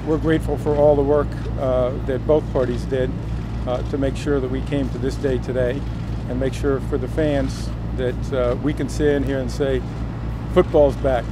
We're grateful for all the work that both parties did to make sure that we came to this day today, and make sure for the fans that we can sit in here and say, football's back.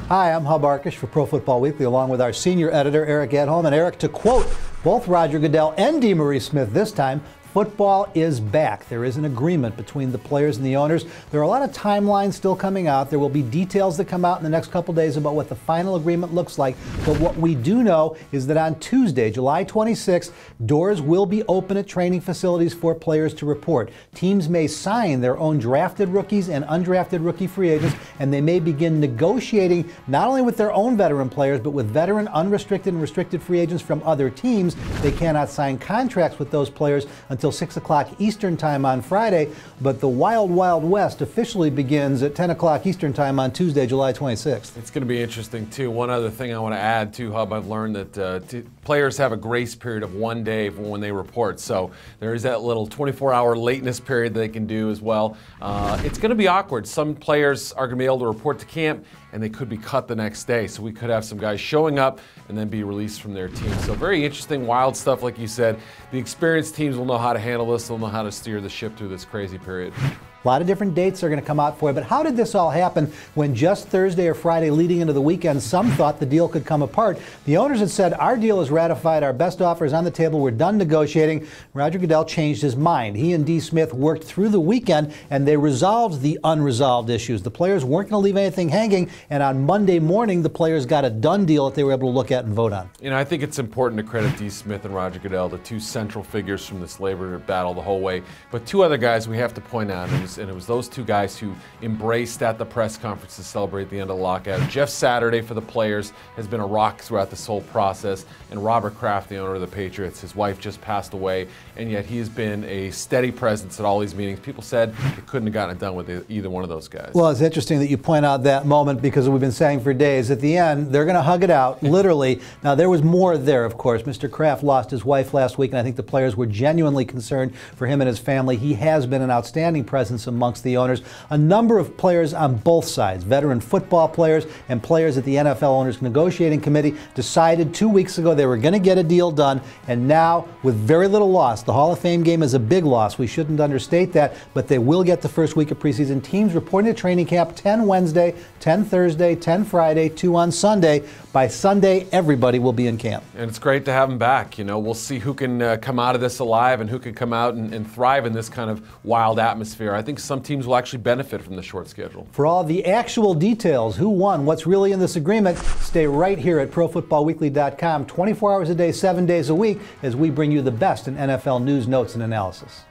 Hi, I'm Hub Arkush for Pro Football Weekly, along with our senior editor, Eric Edholm. And Eric, to quote both Roger Goodell and DeMaurice Smith this time, football is back. There is an agreement between the players and the owners. There are a lot of timelines still coming out. There will be details that come out in the next couple days about what the final agreement looks like. But what we do know is that on Tuesday, July 26th, doors will be open at training facilities for players to report. Teams may sign their own drafted rookies and undrafted rookie free agents, and they may begin negotiating not only with their own veteran players, but with veteran, unrestricted, and restricted free agents from other teams. They cannot sign contracts with those players until 6 o'clock Eastern Time on Friday, but the Wild Wild West officially begins at 10 o'clock Eastern Time on Tuesday, July 26th. It's going to be interesting, too. One other thing I want to add, too, Hub, I've learned that players have a grace period of 1 day when they report, so there is that little 24-hour lateness period they can do as well. It's going to be awkward. Some players are going to be able to report to camp, and they could be cut the next day, so we could have some guys showing up and then be released from their team. So very interesting, wild stuff, like you said. The experienced teams will know how to handle this. They'll know how to steer the ship through this crazy period. A lot of different dates are going to come out for you, but how did this all happen when just Thursday or Friday leading into the weekend, some thought the deal could come apart? The owners had said, our deal is ratified, our best offer is on the table, we're done negotiating. Roger Goodell changed his mind. He and D. Smith worked through the weekend, and they resolved the unresolved issues. The players weren't going to leave anything hanging, and on Monday morning, the players got a done deal that they were able to look at and vote on. You know, I think it's important to credit D. Smith and Roger Goodell, the two central figures from this labor battle the whole way. But two other guys we have to point out, and it was those two guys who embraced at the press conference to celebrate the end of the lockout. Jeff Saturday for the players has been a rock throughout this whole process, and Robert Kraft, the owner of the Patriots, his wife just passed away, and yet he has been a steady presence at all these meetings. People said they couldn't have gotten it done with either one of those guys. Well, it's interesting that you point out that moment, because we've been saying for days, at the end, they're going to hug it out, literally. Now, there was more there, of course. Mr. Kraft lost his wife last week, and I think the players were genuinely concerned for him and his family. He has been an outstanding presence amongst the owners. A number of players on both sides, veteran football players and players at the NFL Owners Negotiating Committee, decided 2 weeks ago they were going to get a deal done, and now, with very little loss, the Hall of Fame game is a big loss. We shouldn't understate that, but they will get the first week of preseason. Teams reporting to training camp 10 Wednesday, 10 Thursday, 10 Friday, 2 on Sunday. By Sunday, everybody will be in camp. And it's great to have them back. You know, we'll see who can come out of this alive and who can come out and thrive in this kind of wild atmosphere. I think some teams will actually benefit from the short schedule. For all the actual details, who won, what's really in this agreement, stay right here at ProFootballWeekly.com 24 hours a day, 7 days a week, as we bring you the best in NFL news, notes, and analysis.